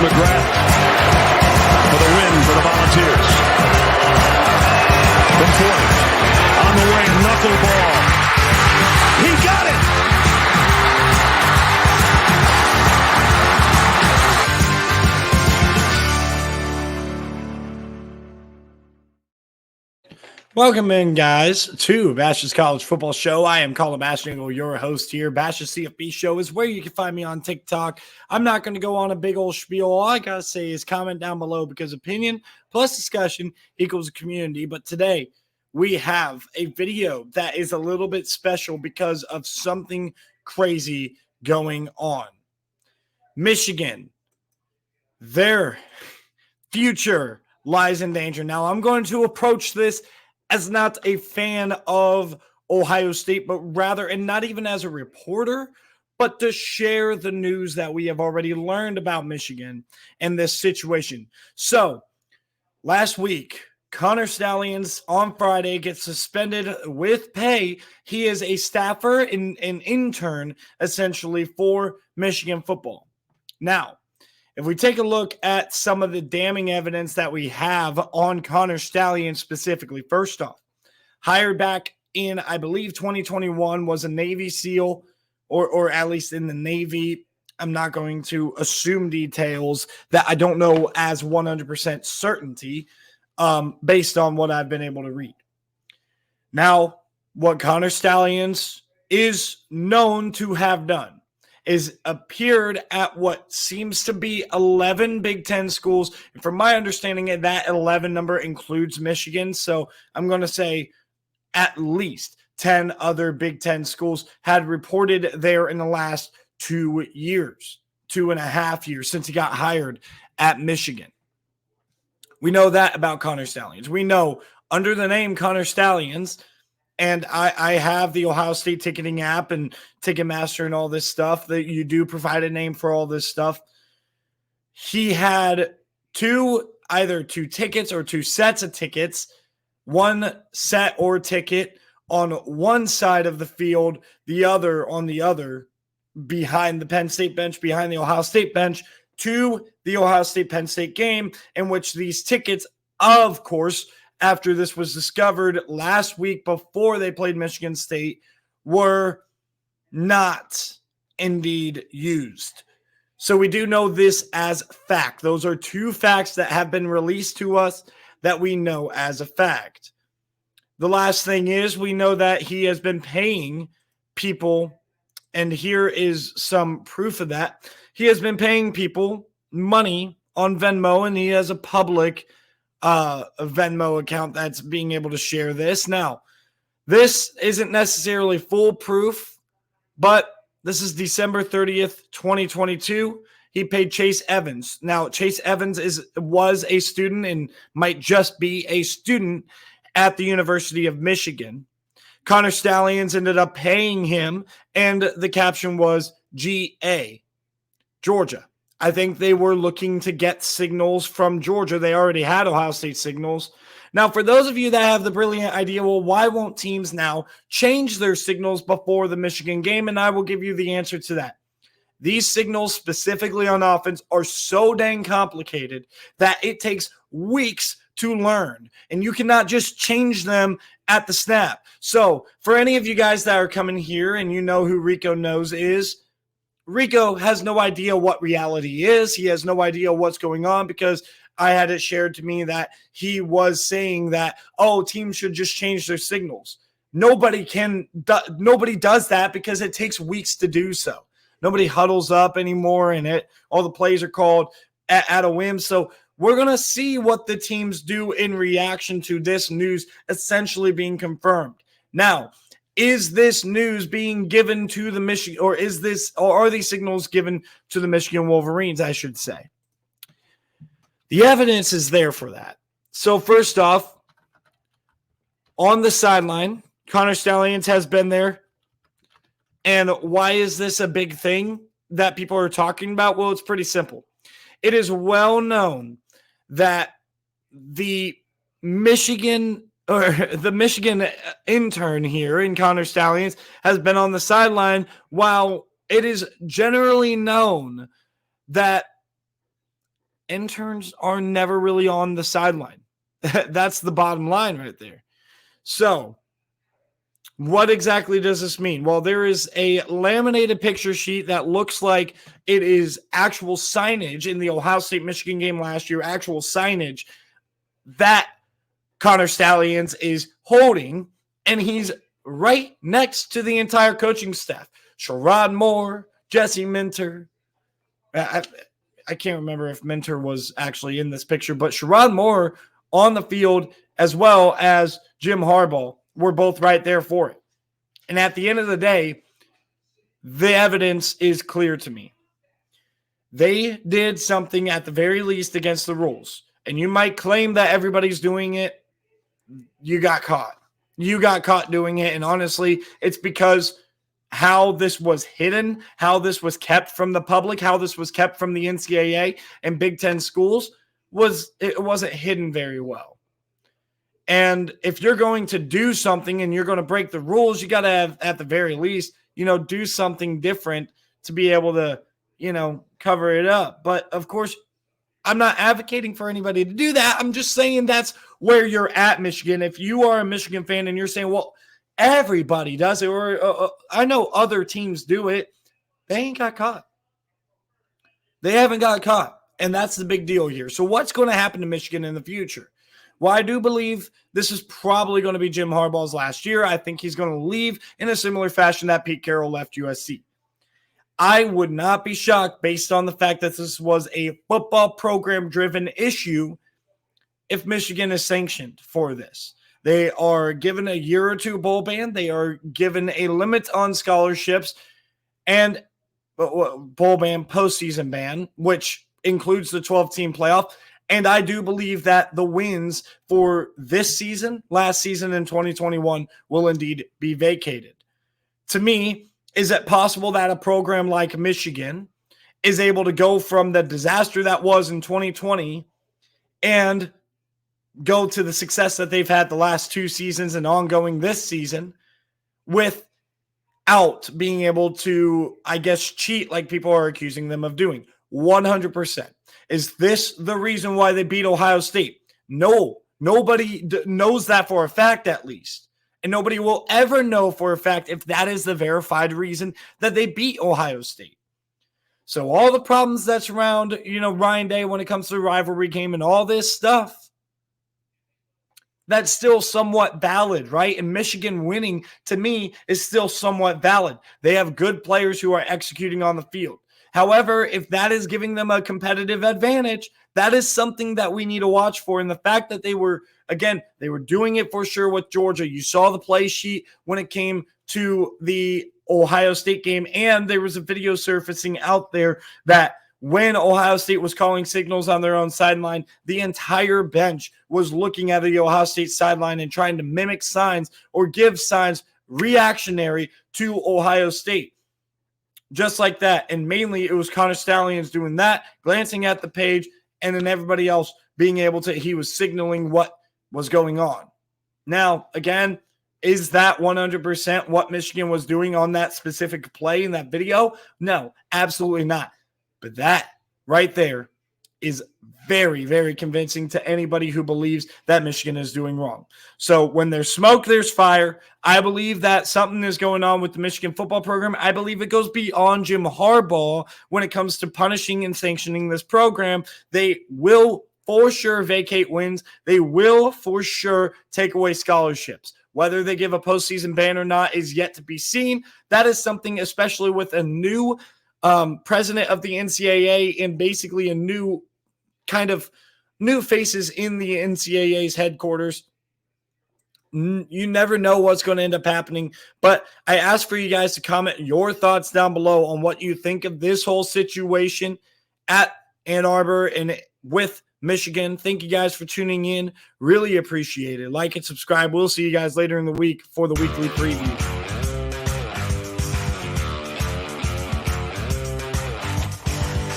McGrath for the win for the Volunteers. From 40, on the wing, knuckleball. He got it! Welcome in, guys, to Bash's College Football Show. I am Colin Bashingle, your host here. Bash's CFB Show is where you can find me on TikTok. I'm not going to go on a big old spiel. All I got to say is comment down below, because opinion plus discussion equals community. But today we have a video that is a little bit special because of something crazy going on. Michigan, their future lies in danger. Now, I'm going to approach this as not a fan of Ohio State, but rather, and not even as a reporter, but to share the news that we have already learned about Michigan and this situation. So, last week, Connor Stalions on Friday gets suspended with pay. He is a staffer and an intern, essentially, for Michigan football. Now, if we take a look at some of the damning evidence that we have on Connor Stalions specifically, first off, hired back in, I believe, 2021, was a Navy SEAL, or at least in the Navy. I'm not going to assume details that I don't know as 100% certainty based on what I've been able to read. Now, what Connor Stalions is known to have done is appeared at what seems to be 11 Big Ten schools. And from my understanding, that 11 number includes Michigan. So I'm going to say at least 10 other Big Ten schools had reported there in the last 2 years, 2.5 years since he got hired at Michigan. We know that about Connor Stalions. We know under the name Connor Stalions, and I have the Ohio State ticketing app and Ticketmaster and all this stuff, that you do provide a name for all this stuff. He had either two tickets or two sets of tickets, one set or ticket on one side of the field, the other on the other, behind the Penn State bench, behind the Ohio State bench, to the Ohio State-Penn State game, in which these tickets, of course, after this was discovered last week before they played Michigan State, were not indeed used. So we do know this as fact. Those are two facts that have been released to us that we know as a fact. The last thing is, we know that he has been paying people, and here is some proof of that. He has been paying people money on Venmo, and he has a public a Venmo account that's being able to share this. Now, this isn't necessarily foolproof, but this is December 30th, 2022. He paid Chase Evans. Now, Chase Evans was a student and might just be a student at the University of Michigan. Connor Stalions ended up paying him, and the caption was GA, Georgia. I think they were looking to get signals from Georgia. They already had Ohio State signals. Now, for those of you that have the brilliant idea, well, why won't teams now change their signals before the Michigan game? And I will give you the answer to that. These signals, specifically on offense, are so dang complicated that it takes weeks to learn, and you cannot just change them at the snap. So for any of you guys that are coming here and you know who Rico Knows is, Rico has no idea what reality is. He has no idea what's going on, because I had it shared to me that he was saying that, oh, teams should just change their signals. Nobody does that, because it takes weeks to do so. Nobody huddles up anymore, and all the plays are called at a whim. So we're going to see what the teams do in reaction to this news essentially being confirmed. Now, is this news being given to the Michigan, or are these signals given to the Michigan Wolverines, I should say? The evidence is there for that. So first off, on the sideline, Connor Stalions has been there. And why is this a big thing that people are talking about? Well, it's pretty simple. It is well known that the Michigan intern here in Connor Stalions has been on the sideline, while it is generally known that interns are never really on the sideline. That's the bottom line right there. So, what exactly does this mean? Well, there is a laminated picture sheet that looks like it is actual signage in the Ohio State-Michigan game last year, actual signage that Connor Stallions is holding, and he's right next to the entire coaching staff. Sherrod Moore, Jesse Minter. I can't remember if Minter was actually in this picture, but Sherrod Moore on the field as well as Jim Harbaugh were both right there for it. And at the end of the day, the evidence is clear to me. They did something at the very least against the rules. And you might claim that everybody's doing it. You got caught. You got caught doing it. And honestly, it's because how this was hidden, how this was kept from the public, how this was kept from the NCAA and Big Ten schools, it wasn't hidden very well. And if you're going to do something and you're going to break the rules, you got to have, at the very least, do something different to be able to, cover it up. But of course, I'm not advocating for anybody to do that. I'm just saying that's where you're at, Michigan. If you are a Michigan fan and you're saying, well, everybody does it, or I know other teams do it, they ain't got caught. They haven't got caught. And that's the big deal here. So what's going to happen to Michigan in the future? Well, I do believe this is probably going to be Jim Harbaugh's last year. I think he's going to leave in a similar fashion that Pete Carroll left USC. I would not be shocked based on the fact that this was a football program-driven issue if Michigan is sanctioned for this. They are given a year or two bowl ban. They are given a limit on scholarships and bowl ban, postseason ban, which includes the 12-team playoff. And I do believe that the wins for this season, last season in 2021, will indeed be vacated. To me, is it possible that a program like Michigan is able to go from the disaster that was in 2020 and go to the success that they've had the last two seasons and ongoing this season without being able to, I guess, cheat like people are accusing them of doing? 100%. Is this the reason why they beat Ohio State? No, nobody knows that for a fact, at least. And nobody will ever know for a fact if that is the verified reason that they beat Ohio State. So all the problems that surround, Ryan Day when it comes to the rivalry game and all this stuff, that's still somewhat valid, right? And Michigan winning, to me, is still somewhat valid. They have good players who are executing on the field. However, if that is giving them a competitive advantage, that is something that we need to watch for. And the fact that they were doing it for sure with Georgia. You saw the play sheet when it came to the Ohio State game, and there was a video surfacing out there that when Ohio State was calling signals on their own sideline, the entire bench was looking at the Ohio State sideline and trying to mimic signs or give signs reactionary to Ohio State. Just like that. And mainly it was Connor Stallions doing that, glancing at the page, and then everybody else being able to, he was signaling what was going on. Now, again, is that 100% what Michigan was doing on that specific play in that video? No, absolutely not. But that right there is very, very convincing to anybody who believes that Michigan is doing wrong. So when there's smoke, there's fire. I believe that something is going on with the Michigan football program. I believe it goes beyond Jim Harbaugh when it comes to punishing and sanctioning this program. They will for sure vacate wins. They will for sure take away scholarships. Whether they give a postseason ban or not is yet to be seen. That is something, especially with a new president of the NCAA and basically a new faces in the NCAA's headquarters. You never know what's going to end up happening. But I ask for you guys to comment your thoughts down below on what you think of this whole situation at Ann Arbor and with Michigan. Thank you guys for tuning in. Really appreciate it. Like and subscribe. We'll see you guys later in the week for the weekly preview.